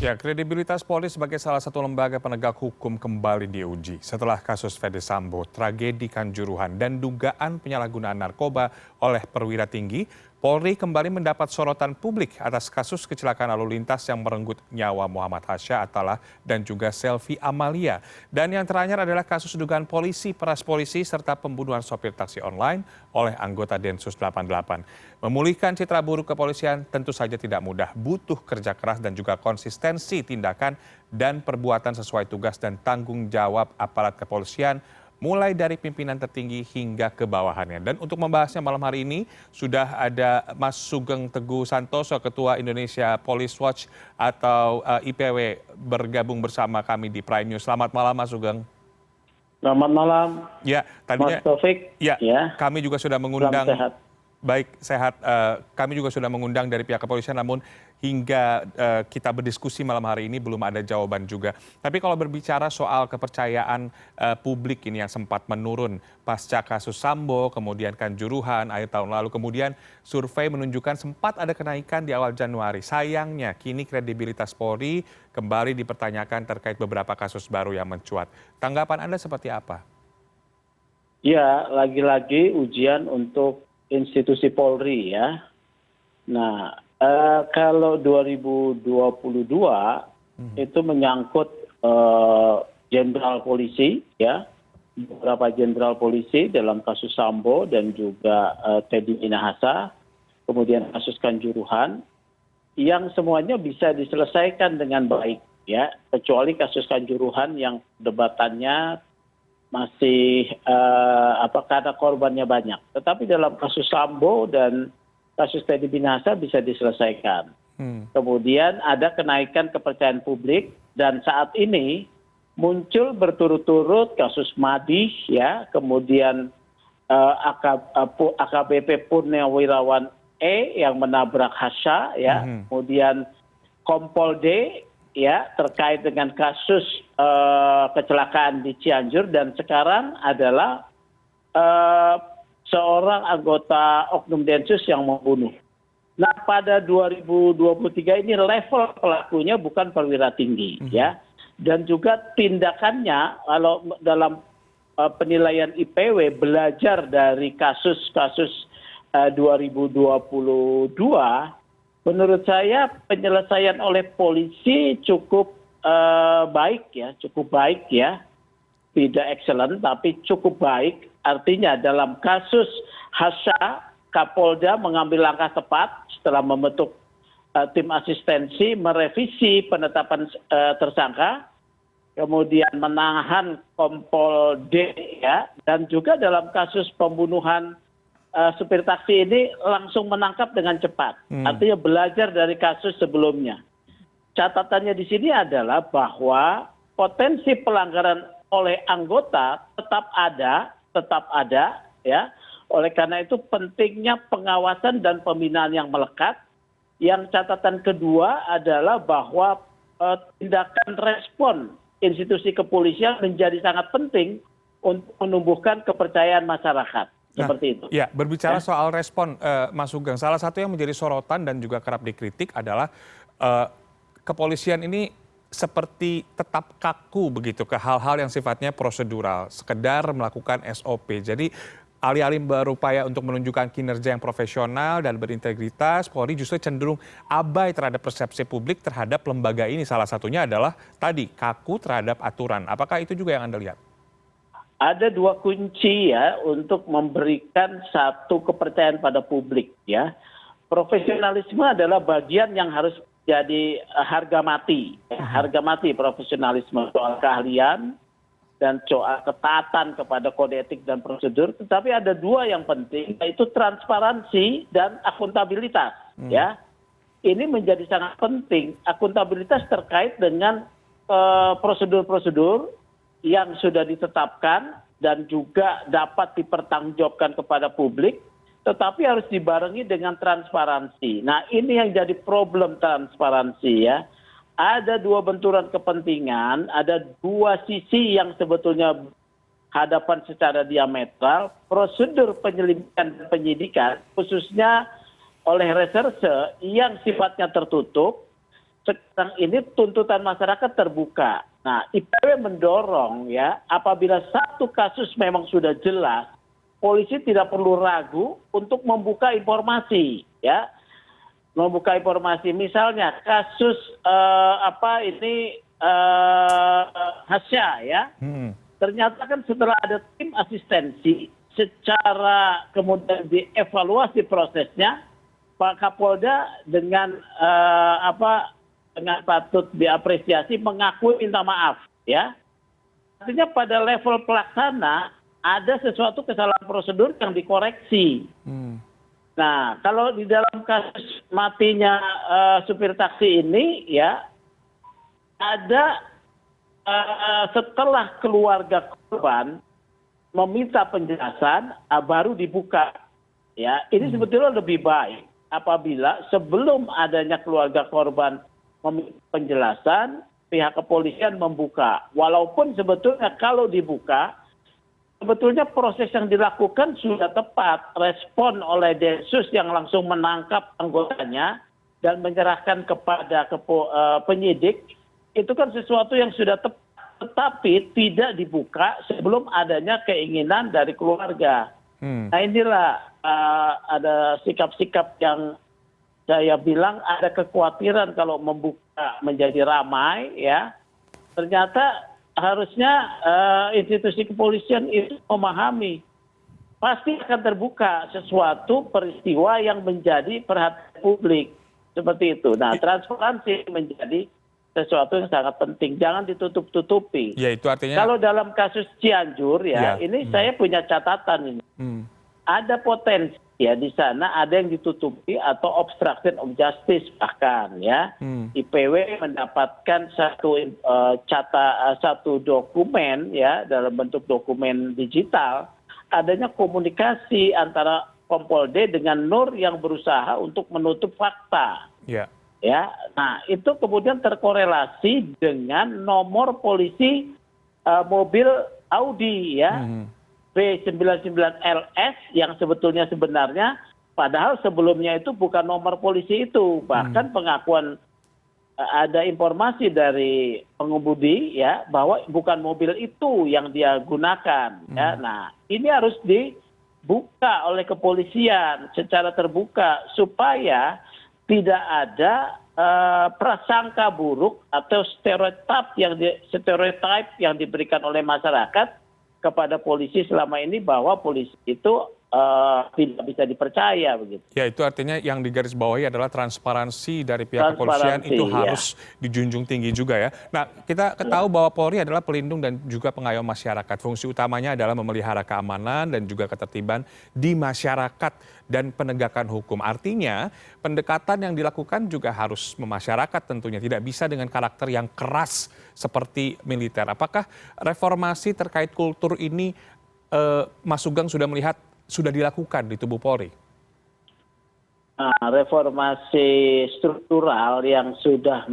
Ya, kredibilitas Polri sebagai salah satu lembaga penegak hukum kembali diuji setelah kasus Ferdy Sambo, tragedi Kanjuruhan, dan dugaan penyalahgunaan narkoba oleh perwira tinggi. Polri kembali mendapat sorotan publik atas kasus kecelakaan lalu lintas yang merenggut nyawa Muhammad Hasya Atalah dan juga Selvi Amalia. Dan yang terakhir adalah kasus dugaan polisi, peras polisi, serta pembunuhan sopir taksi online oleh anggota Densus 88. Memulihkan citra buruk kepolisian tentu saja tidak mudah, butuh kerja keras dan juga konsistensi tindakan dan perbuatan sesuai tugas dan tanggung jawab aparat kepolisian, mulai dari pimpinan tertinggi hingga ke bawahannya. Dan untuk membahasnya malam hari ini sudah ada Mas Sugeng Teguh Santoso, Ketua Indonesia Police Watch atau IPW, bergabung bersama kami di Prime News. Selamat malam Mas Sugeng. Selamat malam, Ya, tadinya Mas Taufik. ya, Ya, kami juga sudah salam mengundang. sehat. Baik, sehat. Kami juga sudah mengundang dari pihak kepolisian, namun hingga kita berdiskusi malam hari ini belum ada jawaban juga. Tapi kalau berbicara soal kepercayaan publik ini yang sempat menurun pasca kasus Sambo, kemudian Kanjuruhan akhir tahun lalu, kemudian survei menunjukkan sempat ada kenaikan di awal Januari. Sayangnya kini kredibilitas Polri kembali dipertanyakan terkait beberapa kasus baru yang mencuat. Tanggapan Anda seperti apa? Ya, lagi-lagi ujian untuk institusi Polri ya. Nah, kalau 2022 itu menyangkut jenderal polisi ya, beberapa jenderal polisi dalam kasus Sambo dan juga Teddy Minahasa, kemudian kasus Kanjuruhan, yang semuanya bisa diselesaikan dengan baik ya, kecuali kasus Kanjuruhan yang debatannya masih karena korbannya banyak. Tetapi dalam kasus Sambo dan kasus Teddy Minahasa bisa diselesaikan. Kemudian ada kenaikan kepercayaan publik dan saat ini muncul berturut-turut kasus Madih ya, kemudian AKBP Purnawirawan E yang menabrak Hasya ya, kemudian Kompol D ya terkait dengan kasus kecelakaan di Cianjur, dan sekarang adalah seorang anggota Oknum Densus yang membunuh. Nah, pada 2023 ini level pelakunya bukan perwira tinggi ya, dan juga tindakannya kalau dalam penilaian IPW belajar dari kasus-kasus 2022, menurut saya penyelesaian oleh polisi cukup baik ya, tidak excellent tapi cukup baik. Artinya dalam kasus Hasya, Kapolda mengambil langkah tepat setelah membentuk tim asistensi, merevisi penetapan tersangka, kemudian menahan Kompol D ya, dan juga dalam kasus pembunuhan supir taksi ini langsung menangkap dengan cepat. Artinya belajar dari kasus sebelumnya. Catatannya di sini adalah bahwa potensi pelanggaran oleh anggota tetap ada ya. Oleh karena itu pentingnya pengawasan dan pembinaan yang melekat. Yang catatan kedua adalah bahwa tindakan respon institusi kepolisian menjadi sangat penting untuk menumbuhkan kepercayaan masyarakat. Seperti itu. Ya, berbicara soal respon, Mas Sugeng, salah satu yang menjadi sorotan dan juga kerap dikritik adalah kepolisian ini seperti tetap kaku begitu ke hal-hal yang sifatnya prosedural, sekedar melakukan SOP. Jadi alih-alih berupaya untuk menunjukkan kinerja yang profesional dan berintegritas, Polri justru cenderung abai terhadap persepsi publik terhadap lembaga ini. Salah satunya adalah tadi kaku terhadap aturan. Apakah itu juga yang Anda lihat? Ada dua kunci ya untuk memberikan satu kepercayaan pada publik ya. Profesionalisme adalah bagian yang harus jadi harga mati. Harga mati profesionalisme, soal keahlian dan soal ketaatan kepada kode etik dan prosedur. Tetapi ada dua yang penting, yaitu transparansi dan akuntabilitas ya. Ini menjadi sangat penting. Akuntabilitas terkait dengan prosedur-prosedur yang sudah ditetapkan dan juga dapat dipertanggungjawabkan kepada publik, tetapi harus dibarengi dengan transparansi. Nah, ini yang jadi problem transparansi ya. Ada dua benturan kepentingan, ada dua sisi yang sebetulnya hadapan secara diametral. Prosedur penyelidikan dan penyidikan, khususnya oleh reserse yang sifatnya tertutup, sekarang ini tuntutan masyarakat terbuka. Nah, IPW mendorong ya, apabila satu kasus memang sudah jelas, polisi tidak perlu ragu untuk membuka informasi, ya, membuka informasi. Misalnya kasus Hasya, ya, ternyata kan setelah ada tim asistensi, secara kemudian dievaluasi prosesnya, Pak Kapolda dengan dengan patut diapresiasi mengakui minta maaf, ya. Artinya pada level pelaksana ada sesuatu kesalahan prosedur yang dikoreksi. Nah, kalau di dalam kasus matinya supir taksi ini, ya, ada setelah keluarga korban meminta penjelasan, baru dibuka. Ya, ini sebetulnya lebih baik apabila sebelum adanya keluarga korban meminta penjelasan, pihak kepolisian membuka. Walaupun sebetulnya kalau dibuka, sebetulnya proses yang dilakukan sudah tepat. Respon oleh Densus yang langsung menangkap anggotanya dan menyerahkan kepada penyidik, itu kan sesuatu yang sudah tepat. Tetapi tidak dibuka sebelum adanya keinginan dari keluarga. Nah, inilah ada sikap-sikap yang saya bilang ada kekhawatiran kalau membuka menjadi ramai, ya. Ternyata harusnya institusi kepolisian itu memahami pasti akan terbuka sesuatu peristiwa yang menjadi perhatian publik seperti itu. Nah, transparansi menjadi sesuatu yang sangat penting, jangan ditutup-tutupi. Ya, itu artinya kalau dalam kasus Cianjur, ya, ini saya punya catatan ini. Ada potensi, ya, di sana ada yang ditutupi atau obstruction of justice bahkan, ya. IPW mendapatkan satu dokumen, ya, dalam bentuk dokumen digital, adanya komunikasi antara Kompol D dengan Nur yang berusaha untuk menutup fakta. Ya, nah itu kemudian terkorelasi dengan nomor polisi mobil Audi, ya, B99LS yang sebenarnya padahal sebelumnya itu bukan nomor polisi itu. Bahkan pengakuan ada informasi dari pengemudi, ya, bahwa bukan mobil itu yang dia gunakan. Ya. Nah, ini harus dibuka oleh kepolisian secara terbuka supaya tidak ada prasangka buruk atau stereotip yang diberikan oleh masyarakat kepada polisi selama ini bahwa polisi itu tidak bisa dipercaya begitu. Ya, itu artinya yang digarisbawahi adalah transparansi dari pihak kepolisian itu harus dijunjung tinggi juga, ya. Nah, kita ketahui bahwa Polri adalah pelindung dan juga pengayom masyarakat. Fungsi utamanya adalah memelihara keamanan dan juga ketertiban di masyarakat dan penegakan hukum. Artinya pendekatan yang dilakukan juga harus memasyarakat tentunya, tidak bisa dengan karakter yang keras seperti militer. Apakah reformasi terkait kultur ini Mas Sugeng sudah melihat sudah dilakukan di tubuh Polri? Reformasi struktural yang sudah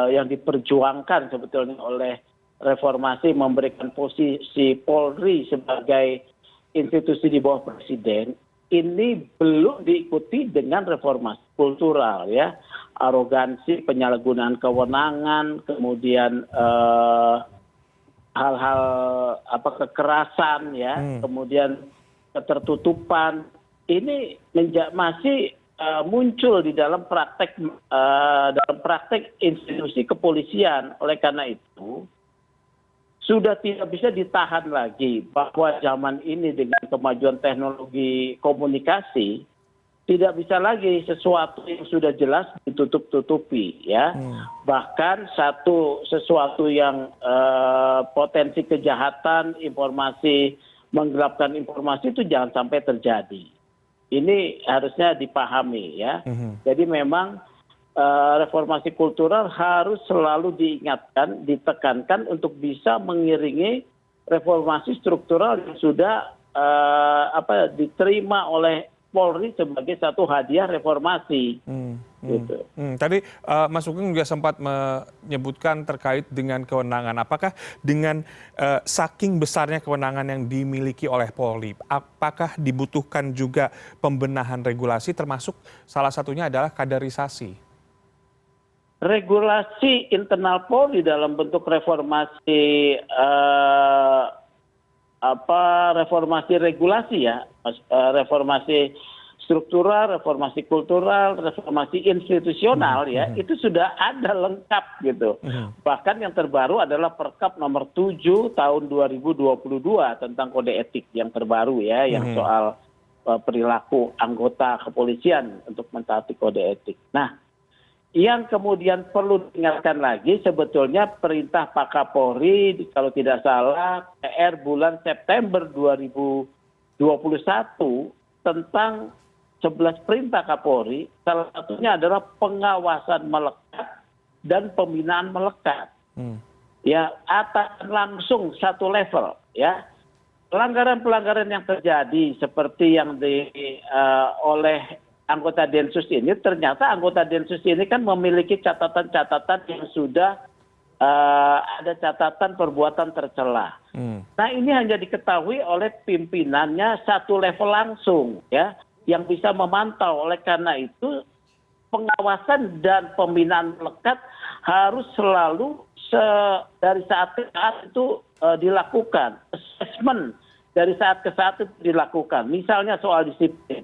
yang diperjuangkan sebetulnya oleh reformasi memberikan posisi Polri sebagai institusi di bawah presiden ini belum diikuti dengan reformasi kultural, ya. Arogansi, penyalahgunaan kewenangan, kemudian hal-hal kekerasan, ya, kemudian ketertutupan ini masih muncul di dalam praktek institusi kepolisian. Oleh karena itu sudah tidak bisa ditahan lagi bahwa zaman ini dengan kemajuan teknologi komunikasi tidak bisa lagi sesuatu yang sudah jelas ditutup-tutupi, ya. Bahkan sesuatu yang potensi kejahatan, informasi, menggelapkan informasi itu jangan sampai terjadi. Ini harusnya dipahami, ya. Jadi memang reformasi kultural harus selalu diingatkan, ditekankan untuk bisa mengiringi reformasi struktural yang sudah diterima oleh Polri sebagai satu hadiah reformasi. Gitu. Tadi Mas Sugeng juga sempat menyebutkan terkait dengan kewenangan. Apakah dengan saking besarnya kewenangan yang dimiliki oleh Polri, apakah dibutuhkan juga pembenahan regulasi termasuk salah satunya adalah kaderisasi? regulasi internal Polri dalam bentuk reformasi reformasi regulasi ya, reformasi struktural, reformasi kultural, reformasi institusional ya, itu sudah ada lengkap gitu. Bahkan yang terbaru adalah Perkap nomor 7 tahun 2022 tentang kode etik yang terbaru ya, yang soal perilaku anggota kepolisian untuk mentaati kode etik. Nah, yang kemudian perlu diingatkan lagi sebetulnya perintah Pak Kapolri kalau tidak salah PR bulan September 2021 tentang 11 perintah Kapolri, salah satunya adalah pengawasan melekat dan pembinaan melekat. Ya, atasan langsung satu level ya. Pelanggaran-pelanggaran yang terjadi seperti yang oleh anggota Densus ini, ternyata anggota Densus ini kan memiliki catatan-catatan yang sudah ada catatan perbuatan tercela. Nah, ini hanya diketahui oleh pimpinannya satu level langsung ya, yang bisa memantau. Oleh karena itu pengawasan dan pembinaan melekat harus selalu dari saat ke saat itu dilakukan. Assessment dari saat ke saat itu dilakukan. Misalnya soal disiplin.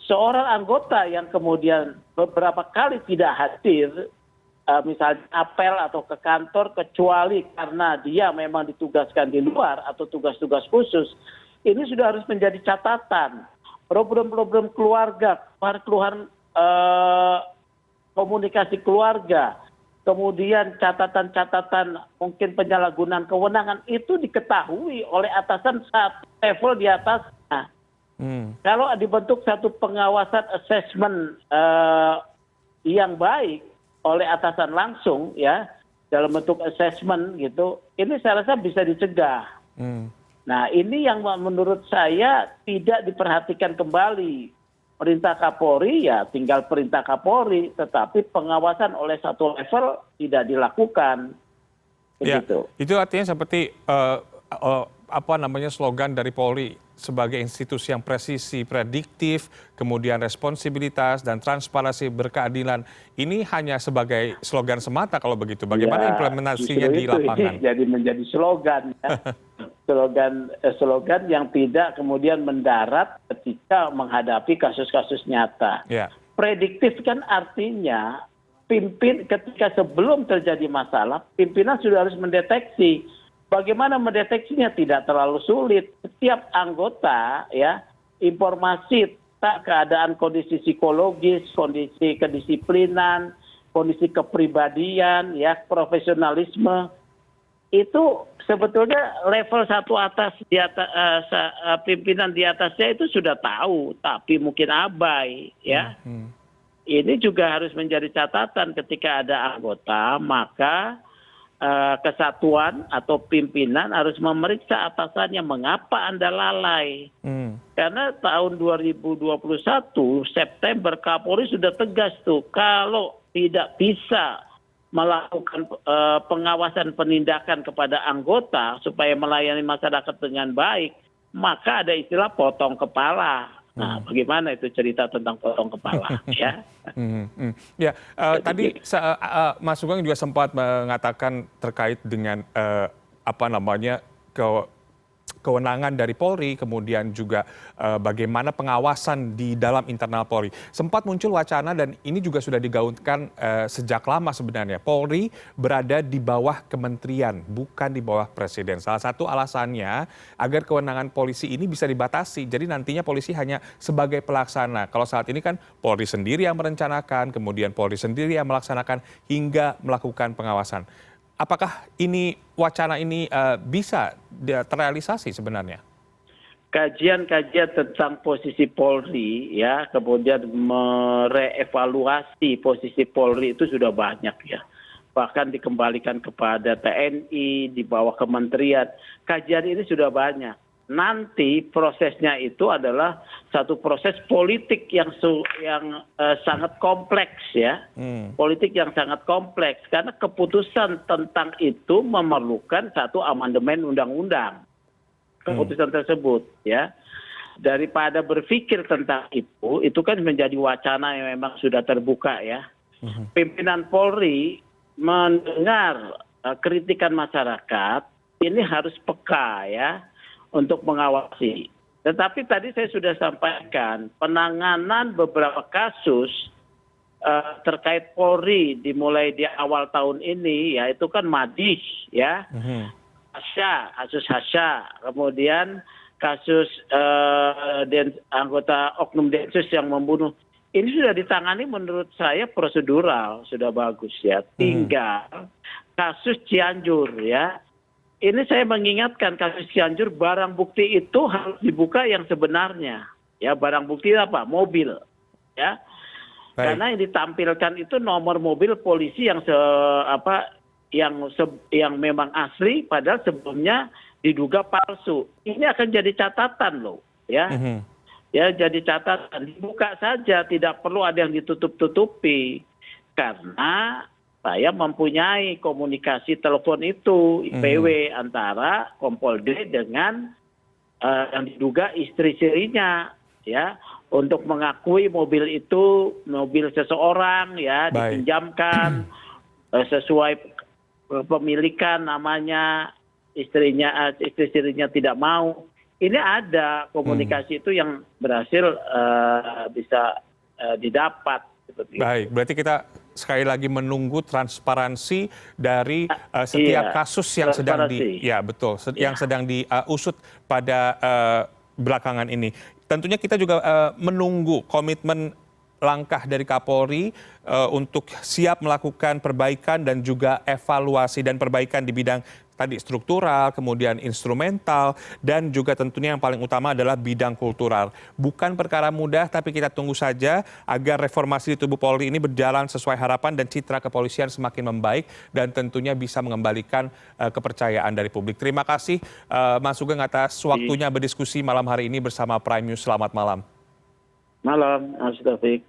Seorang anggota yang kemudian beberapa kali tidak hadir, misalnya apel atau ke kantor, kecuali karena dia memang ditugaskan di luar atau tugas-tugas khusus, ini sudah harus menjadi catatan. Problem-problem keluarga, keluhan komunikasi keluarga, kemudian catatan-catatan mungkin penyalahgunaan kewenangan itu diketahui oleh atasan satu level di atasnya. Kalau dibentuk satu pengawasan assessment yang baik oleh atasan langsung ya, dalam bentuk assessment gitu, ini saya rasa bisa dicegah. Nah, ini yang menurut saya tidak diperhatikan kembali. Perintah Kapolri ya tinggal perintah Kapolri, tetapi pengawasan oleh satu level tidak dilakukan. Begitu. Ya, itu artinya seperti slogan dari Polri sebagai institusi yang presisi, prediktif, kemudian responsibilitas dan transparansi berkeadilan. Ini hanya sebagai slogan semata kalau begitu. Bagaimana implementasinya di lapangan? Jadi menjadi slogan ya. slogan yang tidak kemudian mendarat ketika menghadapi kasus-kasus nyata. Prediktif kan artinya ketika sebelum terjadi masalah, pimpinan sudah harus mendeteksi. Bagaimana mendeteksinya tidak terlalu sulit. Setiap anggota ya, informasi tentang keadaan kondisi psikologis, kondisi kedisiplinan, kondisi kepribadian, ya profesionalisme, itu sebetulnya level satu atas di atas pimpinan di atasnya itu sudah tahu, tapi mungkin abai ya. Ini juga harus menjadi catatan ketika ada anggota, maka kesatuan atau pimpinan harus memeriksa atasannya mengapa Anda lalai. Karena tahun 2021 September Kapolri sudah tegas tuh, kalau tidak bisa melakukan pengawasan penindakan kepada anggota supaya melayani masyarakat dengan baik, maka ada istilah potong kepala. Nah, bagaimana itu cerita tentang potong kepala ya? Ya, tadi Mas Sugeng juga sempat mengatakan terkait dengan kewenangan dari Polri, kemudian juga bagaimana pengawasan di dalam internal Polri. Sempat muncul wacana dan ini juga sudah digaungkan sejak lama sebenarnya. Polri berada di bawah kementerian, bukan di bawah presiden. Salah satu alasannya agar kewenangan polisi ini bisa dibatasi. Jadi nantinya polisi hanya sebagai pelaksana. Kalau saat ini kan Polri sendiri yang merencanakan, kemudian Polri sendiri yang melaksanakan hingga melakukan pengawasan. Apakah wacana ini bisa terrealisasi sebenarnya? Kajian-kajian tentang posisi Polri ya, kemudian merevaluasi posisi Polri itu sudah banyak ya. Bahkan dikembalikan kepada TNI di bawah kementerian. Kajian ini sudah banyak. Nanti prosesnya itu adalah satu proses politik yang sangat kompleks ya. Politik yang sangat kompleks karena keputusan tentang itu memerlukan satu amandemen undang-undang. Keputusan tersebut ya. Daripada berpikir tentang itu kan menjadi wacana yang memang sudah terbuka ya. Pimpinan Polri mendengar kritikan masyarakat, ini harus peka ya untuk mengawasi. Tetapi tadi saya sudah sampaikan, penanganan beberapa kasus terkait Polri dimulai di awal tahun ini, ya itu kan Madis, ya, Hasya, kasus Hasya, kemudian kasus anggota Oknum Densus yang membunuh. Ini sudah ditangani menurut saya prosedural, sudah bagus ya. Tinggal kasus Cianjur ya. Ini saya mengingatkan kasus Cianjur, barang bukti itu harus dibuka yang sebenarnya. Ya, barang bukti apa? Mobil. Ya. Baik. Karena yang ditampilkan itu nomor mobil polisi yang yang memang asli, padahal sebelumnya diduga palsu. Ini akan jadi catatan loh, ya. Ya, jadi catatan, dibuka saja, tidak perlu ada yang ditutup-tutupi. Karena saya mempunyai komunikasi telepon itu, IPW, antara Kompol D dengan yang diduga istri-istrinya, ya, untuk mengakui mobil itu mobil seseorang, ya, dipinjamkan sesuai pemilikan namanya, istri-istrinya tidak mau. Ini ada komunikasi itu yang berhasil bisa didapat. Baik, berarti kita sekali lagi menunggu transparansi dari setiap kasus yang sedang yang sedang diusut pada belakangan ini. Tentunya kita juga menunggu komitmen langkah dari Kapolri untuk siap melakukan perbaikan dan juga evaluasi dan perbaikan di bidang tadi struktural, kemudian instrumental, dan juga tentunya yang paling utama adalah bidang kultural. Bukan perkara mudah, tapi kita tunggu saja agar reformasi di tubuh Polri ini berjalan sesuai harapan dan citra kepolisian semakin membaik dan tentunya bisa mengembalikan kepercayaan dari publik. Terima kasih Mas Sugeng atas waktunya berdiskusi malam hari ini bersama Prime News. Selamat malam. Malam, Mas Taufik.